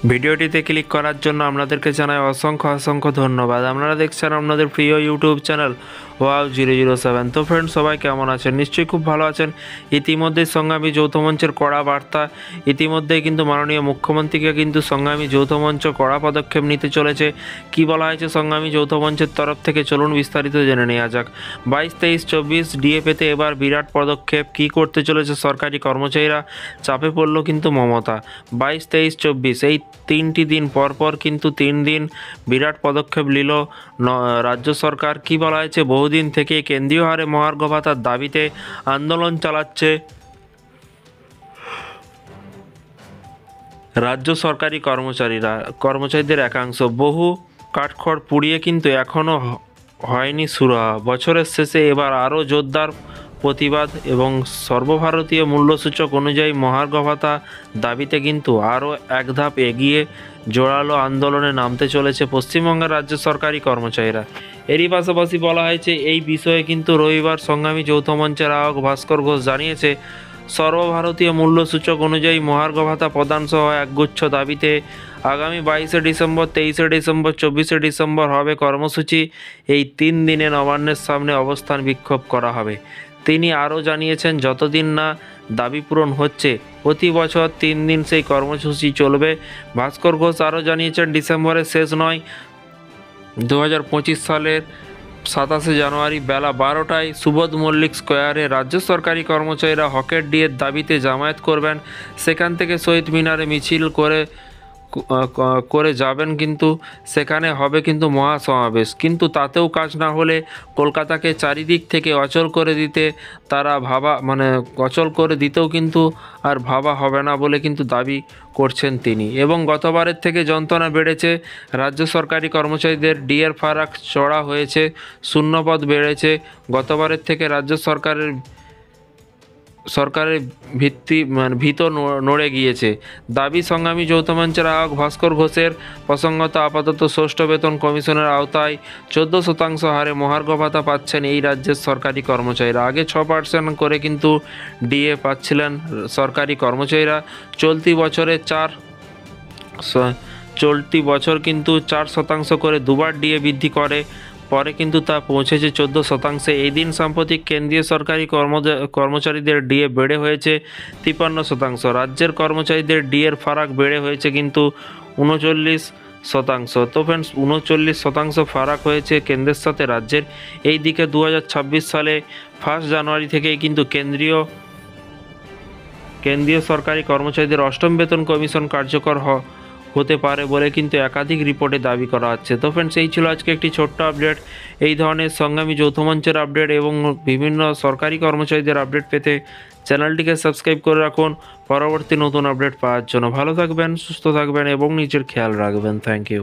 ভিডিওটিতে ক্লিক করার জন্য আপনাদেরকে জানাই অসংখ্য ধন্যবাদ। আপনারা দেখছেন আপনাদের প্রিয় ইউটিউব চ্যানেল wow007। তো ফ্রেন্ডস, সবাই কেমন আছেন? নিশ্চয়ই খুব ভালো আছেন। ইতিমধ্যেই সংগ্রামী যৌথ মঞ্চের কড়া বার্তা, ইতিমধ্যেই কিন্তু মাননীয় মুখ্যমন্ত্রীকে কিন্তু সংগ্রামী যৌথ মঞ্চ কড়া পদক্ষেপ নিতে চলেছে। কি বলা হয়েছে সংগ্রামী যৌথ মঞ্চের তরফ থেকে, চলুন বিস্তারিত জেনে নেওয়া যাক। 22, 23, 24 ডিএ পেতে এবার বিরাট পদক্ষেপ। কি করতে চলেছে সরকারি কর্মচারীরা? চাপে পড়ল কিন্তু মমতা। 22, 23, 24 এই 3টি দিন পরপর কিন্তু 3 দিন বিরাট পদক্ষেপ নিল রাজ্য সরকার। কি বলা হয়েছে? বহুদিন থেকে কেন্দ্রীয় হারে মহার্ঘ ভাতার দাবিতে আন্দোলন চালাচ্ছে রাজ্য সরকারি কর্মচারীদের একাংশ। বহু কাঠখড় পুড়িয়ে কিন্তু এখনও হয়নি সুরাহা। বছরের শেষে এবার আরও জোরদার প্রতিবাদ এবং সর্বভারতীয় মূল্যসূচক অনুযায়ী মহার্ঘ ভাতা দাবিতে কিন্তু আরও এক ধাপ এগিয়ে জোরালো আন্দোলনে নামতে চলেছে পশ্চিমবঙ্গের রাজ্য সরকারি কর্মচারীরা। এরই পাশাপাশি বলা হয়েছে, এই বিষয়ে কিন্তু রবিবার সংগ্রামী যৌথ মঞ্চের আহ্বায়ক ভাস্কর ঘোষ জানিয়েছে, সর্বভারতীয় মূল্যসূচক অনুযায়ী মহার্ঘ ভাতা প্রদান সহ একগুচ্ছ দাবিতে আগামী 22শে ডিসেম্বর, 23শে ডিসেম্বর, 24শে ডিসেম্বর হবে কর্মসূচি। এই 3 দিনে নবান্নের সামনে অবস্থান বিক্ষোভ করা হবে। তিনি আরও জানিয়েছেন, যতদিন না দাবি পূরণ হচ্ছে প্রতি বছর 3 দিন সেই কর্মসূচি চলবে। ভাস্কর ঘোষ আরও জানিয়েছেন, ডিসেম্বরের শেষ নয়, 2025 সালের 27শে জানুয়ারি বেলা 12টায় সুবোধ মল্লিক স্কোয়ারে রাজ্য সরকারি কর্মচারীরা হকের ডিএর দাবিতে জামায়াত করবেন। সেখান থেকে শহীদ মিনারে মিছিল করে যাবেন, কিন্তু সেখানে হবে কিন্তু মহাসমাবেশ। কিন্তু তাতেও কাজ না হলে কলকাতাকে চারিদিক থেকে অচল করে দিতেও কিন্তু আর ভাবা হবে না বলে কিন্তু দাবি করছেন তিনি। এবং গতবারের থেকে যন্ত্রণা বেড়েছে রাজ্য সরকারি কর্মচারীদের। ডিএর ফারাক চড়া হয়েছে, শূন্যপদ বেড়েছে। গতবারের থেকে রাজ্য সরকারের ভিত নড়ে গিয়েছে। দাবি সংগ্রামী যৌথ মঞ্চের আহ্বায়ক ভাস্কর ঘোষের। প্রসঙ্গত, আপাতত ষষ্ঠ বেতন কমিশনের আওতায় 14% হারে মহার্ঘ ভাতা পাচ্ছেন এই রাজ্যের সরকারি কর্মচারীরা। আগে 6% করে কিন্তু ডিএ পাচ্ছিলেন সরকারি কর্মচারীরা। চলতি বছর কিন্তু 4% করে দুবার ডিএ বৃদ্ধি করে, পরে কিন্তু তা পৌঁছেছে 14%। এই দিন সাম্প্রতিক কেন্দ্রীয় সরকারি কর্মচারীদের ডিএ বেড়ে হয়েছে 53%। রাজ্যের কর্মচারীদের ডিএর ফারাক বেড়ে হয়েছে কিন্তু 39%। তো ফ্রেন্ডস, 39% ফারাক হয়েছে কেন্দ্রের সাথে রাজ্যের। এই দিকে 2026 সালে 1 জানুয়ারি থেকেই কিন্তু কেন্দ্রীয় সরকারি কর্মচারীদের অষ্টম বেতন কমিশন কার্যকর হতে পারে বলে কিন্তু একাধিক রিপোর্টে দাবি করা হচ্ছে। তো ফ্রেন্ডস, এই ছিল আজকে একটি ছোট্ট আপডেট। এই ধরনের সংগ্রামী যৌথ মঞ্চের আপডেট এবং বিভিন্ন সরকারি কর্মচারীদের আপডেট পেতে চ্যানেলটিকে সাবস্ক্রাইব করে রাখুন পরবর্তী নতুন আপডেট পাওয়ার জন্য। ভালো থাকবেন, সুস্থ থাকবেন এবং নিজের খেয়াল রাখবেন। Thank you.